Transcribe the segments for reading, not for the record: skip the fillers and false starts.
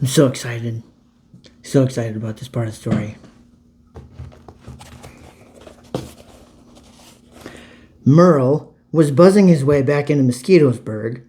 I'm so excited. So excited about this part of the story. Merle was buzzing his way back into Mosquitosburg.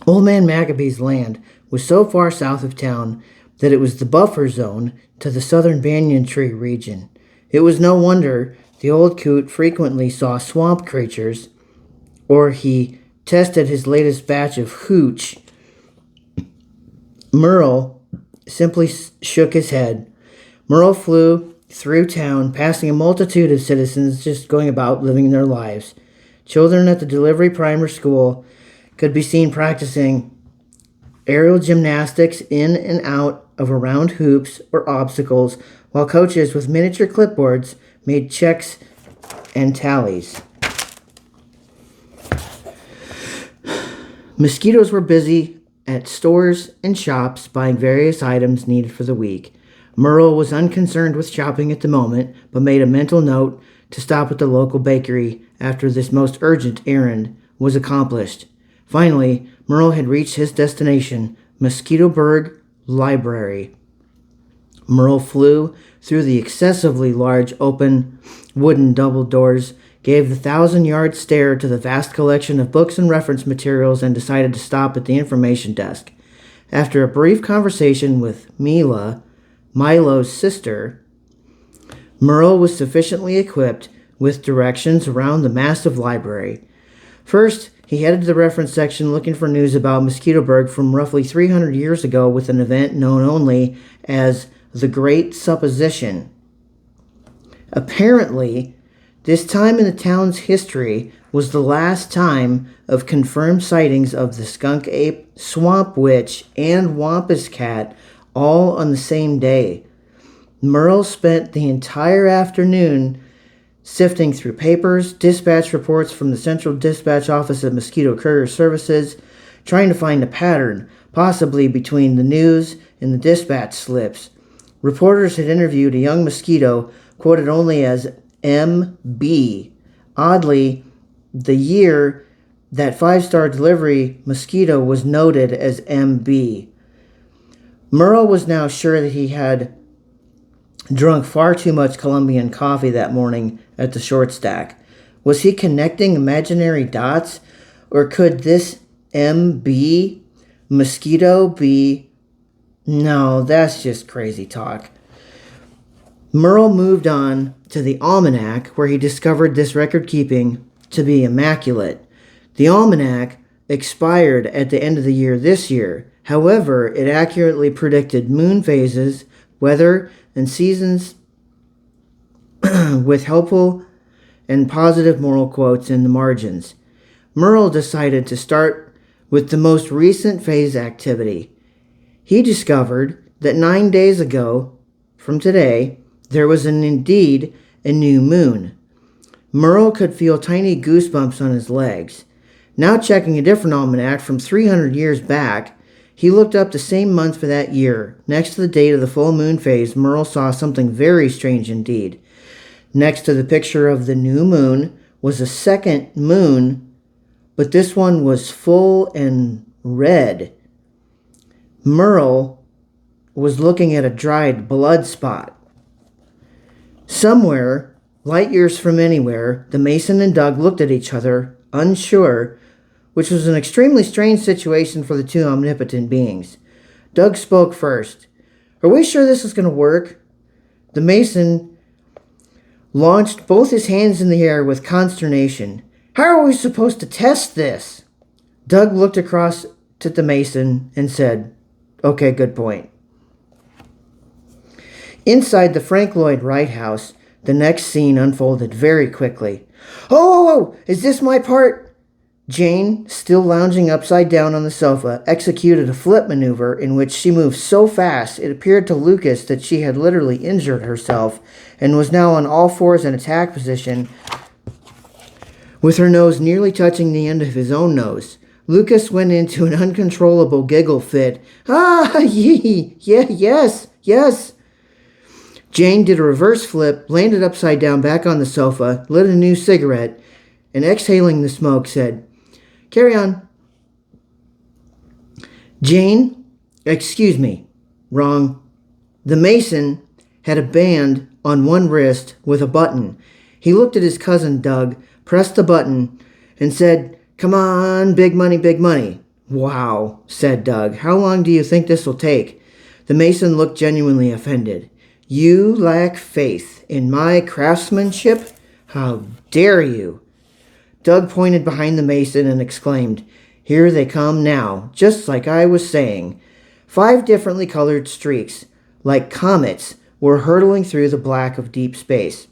Old Man Maccabee's land was so far south of town that it was the buffer zone to the southern banyan tree region. It was no wonder the old coot frequently saw swamp creatures, or he tested his latest batch of hooch. Merle simply shook his head. Merle flew through town, passing a multitude of citizens just going about living their lives. Children at the Delivery Primer School could be seen practicing aerial gymnastics in and out of round hoops or obstacles, while coaches with miniature clipboards made checks and tallies. Mosquitoes were busy at stores and shops buying various items needed for the week. Merle was unconcerned with shopping at the moment, but made a mental note to stop at the local bakery after this most urgent errand was accomplished. Finally, Merle had reached his destination, Mosquitoburg Library. Merle flew through the excessively large open wooden double doors, gave the 1,000-yard stare to the vast collection of books and reference materials, and decided to stop at the information desk. After a brief conversation with Mila, Milo's sister, Merle was sufficiently equipped with directions around the massive library. First, he headed to the reference section looking for news about Mosquitoburg from roughly 300 years ago with an event known only as the Great Supposition. Apparently, this time in the town's history was the last time of confirmed sightings of the skunk ape, swamp witch, and wampus cat all on the same day. Merle spent the entire afternoon sifting through papers, dispatch reports from the Central Dispatch Office of Mosquito Courier Services, trying to find a pattern, possibly between the news and the dispatch slips. Reporters had interviewed a young mosquito quoted only as MB. Oddly, the year that 5-star delivery mosquito was noted as MB. Merle was now sure that he had drunk far too much Colombian coffee that morning at the short stack. Was he connecting imaginary dots? Or could this MB mosquito be... No, that's just crazy talk. Merle moved on to the almanac, where he discovered this record keeping to be immaculate. The almanac expired at the end of the year this year. However, it accurately predicted moon phases, weather, and seasons with helpful and positive moral quotes in the margins. Merle decided to start with the most recent phase activity. He discovered that 9 days ago from today, there was indeed a new moon. Merle could feel tiny goosebumps on his legs. Now checking a different almanac from 300 years back, he looked up the same month for that year. Next to the date of the full moon phase, Merle saw something very strange indeed. Next to the picture of the new moon was a second moon, but this one was full and red. Merle was looking at a dried blood spot. Somewhere, light years from anywhere, the Mason and Doug looked at each other, unsure, which was an extremely strange situation for the two omnipotent beings. Doug spoke first. "Are we sure this is going to work?" The Mason launched both his hands in the air with consternation. "How are we supposed to test this?" Doug looked across to the Mason and said, "Okay, good point." Inside the Frank Lloyd Wright house, the next scene unfolded very quickly. Oh, is this my part?" Jane, still lounging upside down on the sofa, executed a flip maneuver in which she moved so fast it appeared to Lucas that she had literally injured herself and was now on all fours in attack position, with her nose nearly touching the end of his own nose. Lucas went into an uncontrollable giggle fit. "Ah, yee, yeah, yes. Jane did a reverse flip, landed upside down back on the sofa, lit a new cigarette, and exhaling the smoke said, "Carry on." Jane Excuse me. Wrong. The mason had a band on one wrist with a button. He looked at his cousin Doug, pressed the button, and said, "Come on, big money, big money." "Wow," said Doug. "How long do you think this will take?" The mason looked genuinely offended. "You lack faith in my craftsmanship? How dare you?" Doug pointed behind the mason and exclaimed, "Here they come now, just like I was saying." 5 differently colored streaks, like comets, were hurtling through the black of deep space.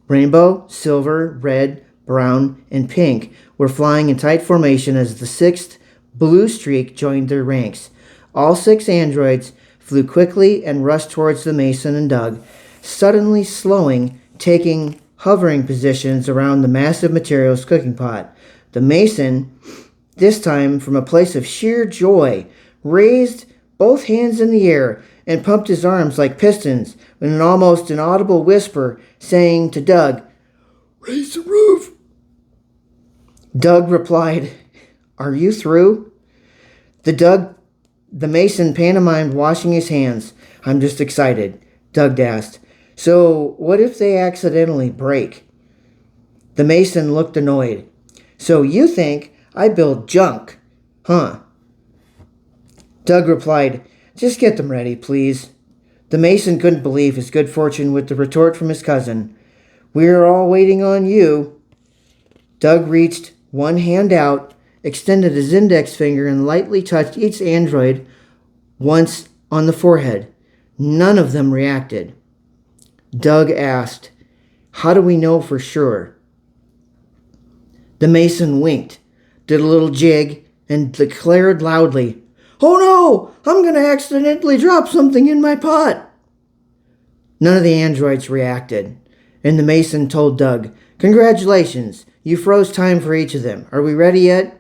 Rainbow, silver, red, brown, and pink were flying in tight formation as the 6th blue streak joined their ranks. All 6 androids flew quickly and rushed towards the mason and Doug, suddenly slowing, taking hovering positions around the massive materials cooking pot. The mason, this time from a place of sheer joy, raised both hands in the air and pumped his arms like pistons in an almost inaudible whisper, saying to Doug, "Raise the roof." Doug replied, "Are you through?" The mason pantomimed washing his hands. "I'm just excited." Doug asked, "So what if they accidentally break?" The mason looked annoyed. "So you think I build junk, huh?" Doug replied, "Just get them ready, please." The mason couldn't believe his good fortune with the retort from his cousin. "We're all waiting on you." Doug reached one hand out, extended his index finger, and lightly touched each android once on the forehead. None of them reacted. Doug asked, "How do we know for sure?" The mason winked, did a little jig, and declared loudly, "Oh no! I'm going to accidentally drop something in my pot." None of the androids reacted, and the mason told Doug, "Congratulations, you froze time for each of them. Are we ready yet?"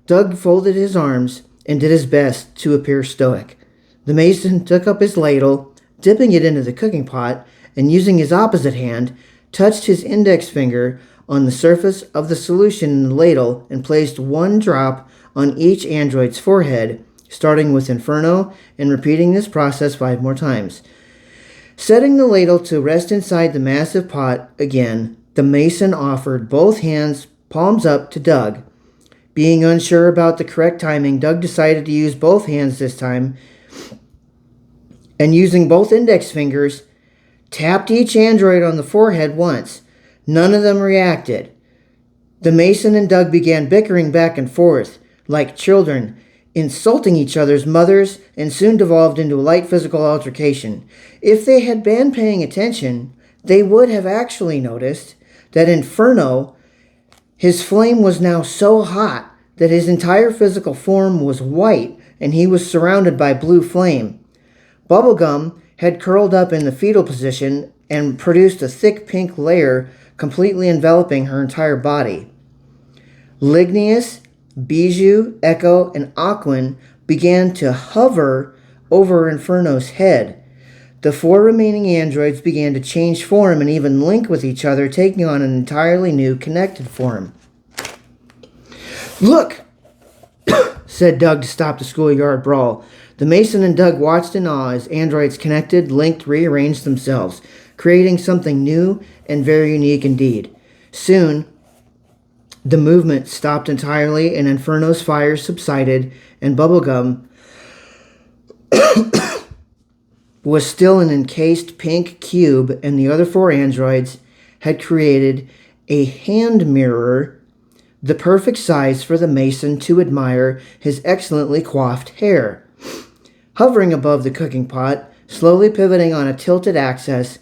Doug folded his arms and did his best to appear stoic. The mason took up his ladle, dipping it into the cooking pot, and using his opposite hand, touched his index finger on the surface of the solution in the ladle and placed 1 drop on each android's forehead, starting with Inferno and repeating this process 5 more times. Setting the ladle to rest inside the massive pot again, the mason offered both hands palms up to Doug. Being unsure about the correct timing, Doug decided to use both hands this time, and using both index fingers, tapped each android on the forehead once. None of them reacted. The mason and Doug began bickering back and forth like children, insulting each other's mothers, and soon devolved into a light physical altercation. If they had been paying attention, they would have actually noticed that Inferno, his flame was now so hot that his entire physical form was white and he was surrounded by blue flame. Bubblegum had curled up in the fetal position and produced a thick pink layer completely enveloping her entire body. Lignius, Bijou, Echo, and Aquin began to hover over Inferno's head. The 4 remaining androids began to change form and even link with each other, taking on an entirely new connected form. "Look!" said Doug to stop the schoolyard brawl. The mason and Doug watched in awe as androids connected, linked, rearranged themselves, creating something new and very unique indeed. Soon, the movement stopped entirely and Inferno's fire subsided, and Bubblegum was still an encased pink cube, and the other 4 androids had created a hand mirror, the perfect size for the mason to admire his excellently coiffed hair. Hovering above the cooking pot, slowly pivoting on a tilted axis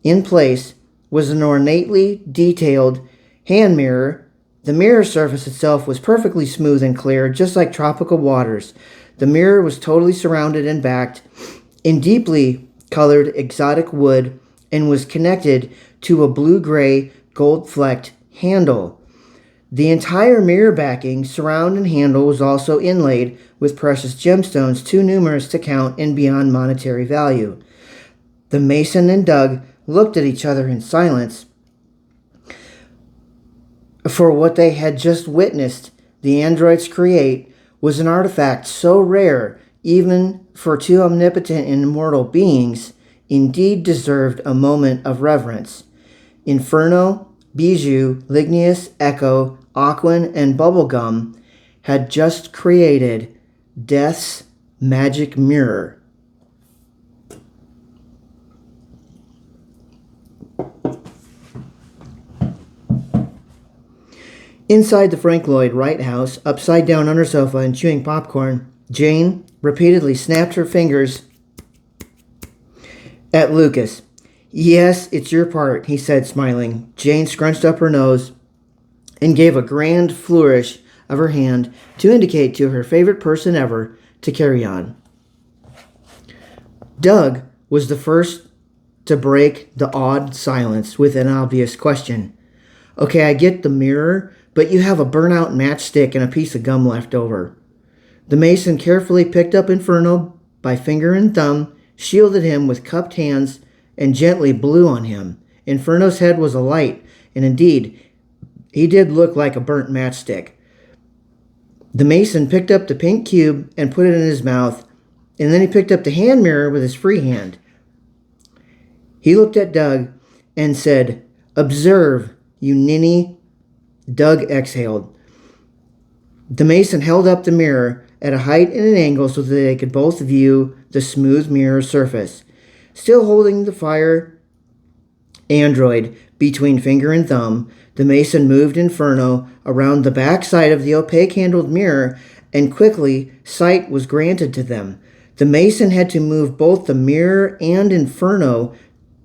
in place, was an ornately detailed hand mirror. The mirror surface itself was perfectly smooth and clear, just like tropical waters. The mirror was totally surrounded and backed in deeply colored exotic wood and was connected to a blue-gray gold-flecked handle. The entire mirror backing, surround, and handle was also inlaid with precious gemstones too numerous to count and beyond monetary value. The mason and Doug looked at each other in silence. For what they had just witnessed the androids create was an artifact so rare even for two omnipotent and immortal beings, indeed deserved a moment of reverence. Inferno, Bijou, Lignius, Echo, Aquin, and Bubblegum had just created Death's magic mirror. Inside the Frank Lloyd Wright house, upside down on her sofa and chewing popcorn, Jane repeatedly snapped her fingers at Lucas. "Yes, it's your part," he said, smiling. Jane scrunched up her nose and gave a grand flourish of her hand to indicate to her favorite person ever to carry on. Doug was the first to break the awed silence with an obvious question. "Okay, I get the mirror, but you have a burnt-out matchstick and a piece of gum left over." The Mason carefully picked up Inferno by finger and thumb, shielded him with cupped hands, and gently blew on him. Inferno's head was alight, and indeed, he did look like a burnt matchstick. The Mason picked up the pink cube and put it in his mouth, and then he picked up the hand mirror with his free hand. He looked at Doug and said, "Observe, you ninny." Doug exhaled. The Mason held up the mirror at a height and an angle so that they could both view the smooth mirror surface. Still holding the fire android between finger and thumb, the Mason moved Inferno around the back side of the opaque-handled mirror, and quickly sight was granted to them. The Mason had to move both the mirror and Inferno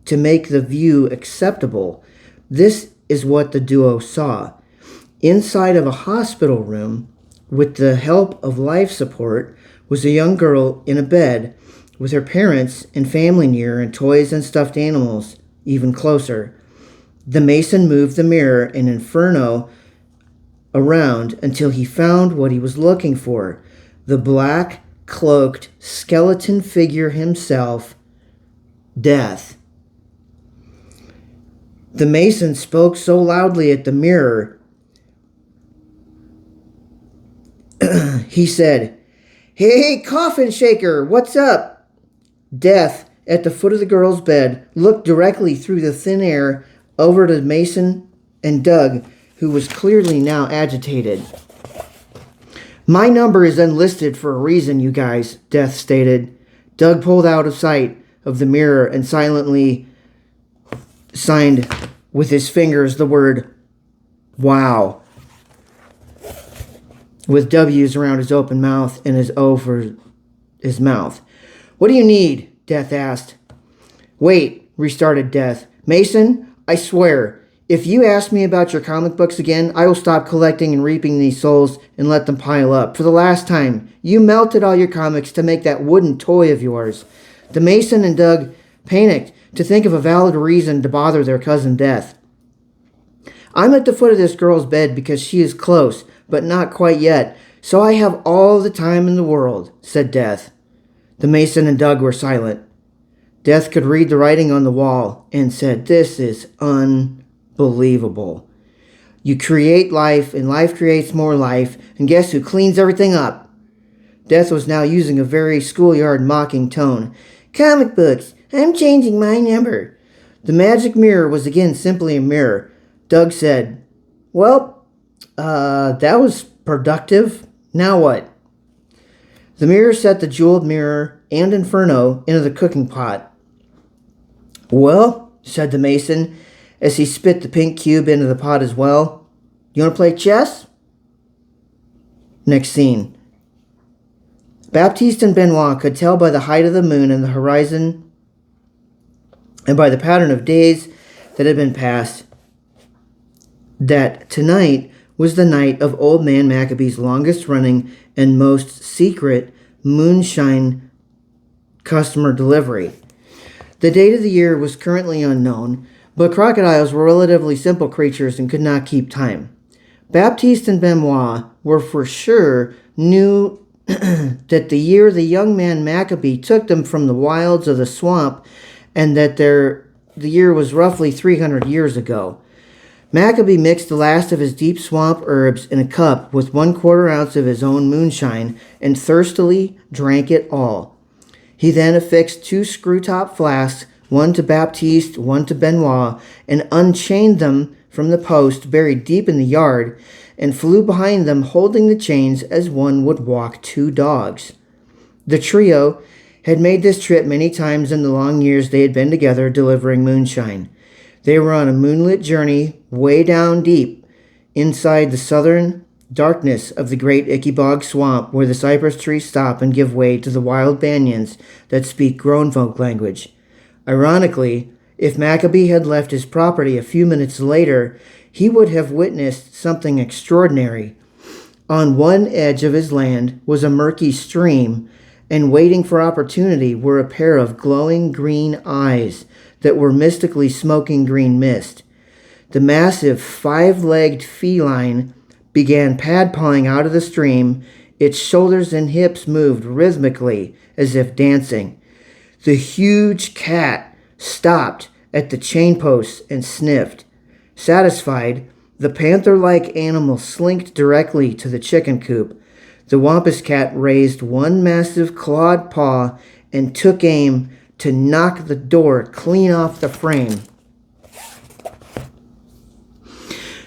to make the view acceptable. This is what the duo saw. Inside of a hospital room, with the help of life support, was a young girl in a bed with her parents and family near and toys and stuffed animals even closer. The Mason moved the mirror and Inferno around until he found what he was looking for, the black, cloaked skeleton figure himself, Death. The Mason spoke so loudly at the mirror, he said, "Hey, coffin shaker, what's up?" Death, at the foot of the girl's bed, looked directly through the thin air over to Mason and Doug, who was clearly now agitated. "My number is unlisted for a reason, you guys," Death stated. Doug pulled out of sight of the mirror and silently signed with his fingers the word "Wow," with W's around his open mouth and his O for his mouth. "What do you need?" Death asked. "Wait," restarted Death. "Mason, I swear, if you ask me about your comic books again, I will stop collecting and reaping these souls and let them pile up. For the last time, you melted all your comics to make that wooden toy of yours." The Mason and Doug panicked to think of a valid reason to bother their cousin Death. "I'm at the foot of this girl's bed because she is close, but not quite yet, so I have all the time in the world," said Death. The Mason and Doug were silent. Death could read the writing on the wall and said, "This is unbelievable. You create life, and life creates more life, and guess who cleans everything up?" Death was now using a very schoolyard mocking tone. "Comic books, I'm changing my number." The magic mirror was again simply a mirror. Doug said, "Well, that was productive. Now what?" The mirror set the jeweled mirror and Inferno into the cooking pot. "Well," said the Mason, as he spit the pink cube into the pot as well, "you want to play chess?" Next scene. Baptiste and Benoit could tell by the height of the moon and the horizon and by the pattern of days that had been passed that tonight was the night of Old Man Maccabee's longest running and most secret moonshine customer delivery. The date of the year was currently unknown, but crocodiles were relatively simple creatures and could not keep time. Baptiste and Benoit were for sure knew that the year the young man Maccabee took them from the wilds of the swamp and that the year was roughly 300 years ago. Maccabee mixed the last of his deep swamp herbs in a cup with 1/4 ounce of his own moonshine and thirstily drank it all. He then affixed 2 screw-top flasks, one to Baptiste, one to Benoit, and unchained them from the post buried deep in the yard, and flew behind them holding the chains as one would walk 2 dogs. The trio had made this trip many times in the long years they had been together delivering moonshine. They were on a moonlit journey way down deep inside the southern darkness of the great Ickybog Swamp, where the cypress trees stop and give way to the wild banyans that speak grown-folk language. Ironically, if Maccabee had left his property a few minutes later, he would have witnessed something extraordinary. On one edge of his land was a murky stream, and waiting for opportunity were a pair of glowing green eyes that were mystically smoking green mist. The massive 5-legged feline began pad-pawing out of the stream. Its shoulders and hips moved rhythmically as if dancing. The huge cat stopped at the chain posts and sniffed. Satisfied, the panther-like animal slinked directly to the chicken coop. The Wampus cat raised one massive clawed paw and took aim to knock the door clean off the frame.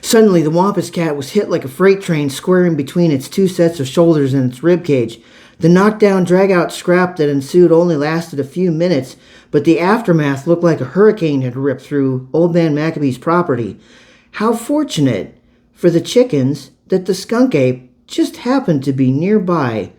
Suddenly, the Wampus cat was hit like a freight train squaring between its 2 sets of shoulders and its rib cage. The knockdown, drag-out scrap that ensued only lasted a few minutes, but the aftermath looked like a hurricane had ripped through Old Man Maccabee's property. How fortunate for the chickens that the skunk ape just happened to be nearby.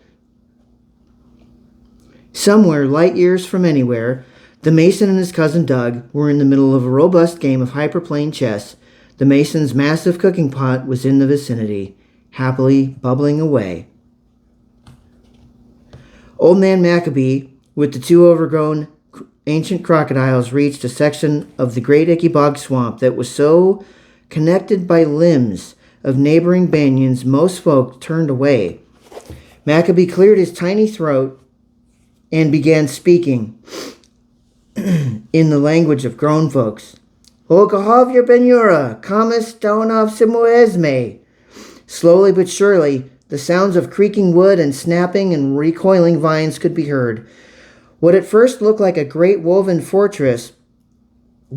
Somewhere, light years from anywhere, the Mason and his cousin Doug were in the middle of a robust game of hyperplane chess. The Mason's massive cooking pot was in the vicinity, happily bubbling away. Old Man Maccabee, with the 2 overgrown ancient crocodiles, reached a section of the great Ickybog Swamp that was so connected by limbs of neighboring banyans most folk turned away. Maccabee cleared his tiny throat and began speaking in the language of grown folks. Hokahovyer Benura, Kamis Donov Simuesme. Slowly but surely, the sounds of creaking wood and snapping and recoiling vines could be heard. What at first looked like a great woven fortress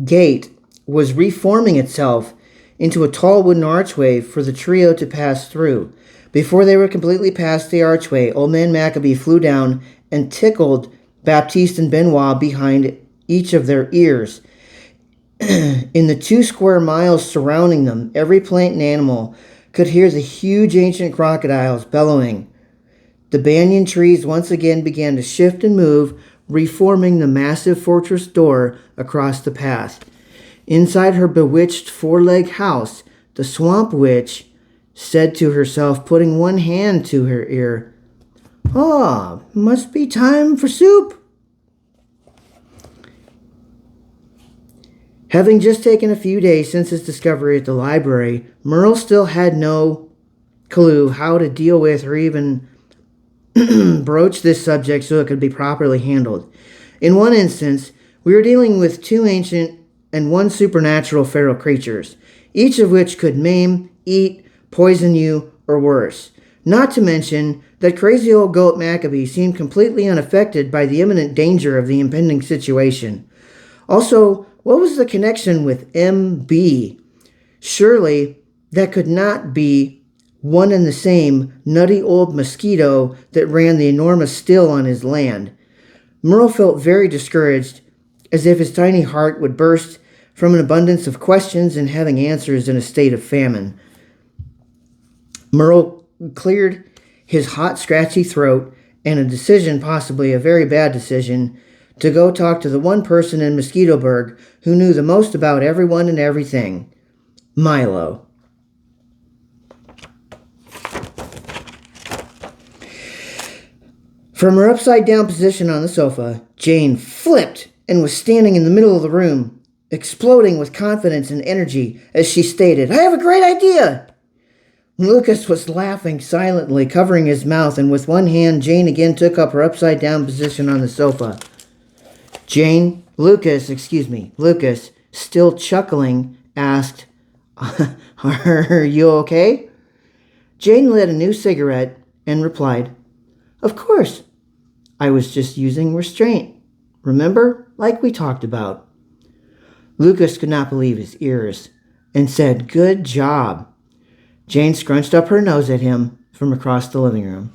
gate was reforming itself into a tall wooden archway for the trio to pass through. Before they were completely past the archway, Old Man Maccabee flew down and tickled Baptiste and Benoit behind each of their ears. In the 2 square miles surrounding them, every plant and animal could hear the huge ancient crocodiles bellowing. The banyan trees once again began to shift and move, reforming the massive fortress door across the path. Inside her bewitched 4-leg house, the swamp witch said to herself, putting one hand to her ear, "Ah, must be time for soup." Having just taken a few days since his discovery at the library, Merle still had no clue how to deal with or even broach this subject so it could be properly handled. In one instance, we were dealing with 2 ancient and 1 supernatural feral creatures, each of which could maim, eat, poison you, or worse. Not to mention that crazy old goat Maccabee seemed completely unaffected by the imminent danger of the impending situation. Also, what was the connection with MB? Surely that could not be one and the same nutty old mosquito that ran the enormous still on his land. Merle felt very discouraged, as if his tiny heart would burst from an abundance of questions and having answers in a state of famine. Merle cleared his hot, scratchy throat and a decision, possibly a very bad decision, to go talk to the one person in Mosquitoburg who knew the most about everyone and everything, Milo. From her upside-down position on the sofa, Jane flipped and was standing in the middle of the room, exploding with confidence and energy as she stated, "I have a great idea!" Lucas was laughing silently, covering his mouth, and with one hand, Jane again took up her upside-down position on the sofa. Lucas, still chuckling, asked, Are you okay? Jane lit a new cigarette and replied, Of course. I was just using restraint. Remember? Like we talked about. Lucas could not believe his ears and said, Good job. Jane scrunched up her nose at him from across the living room.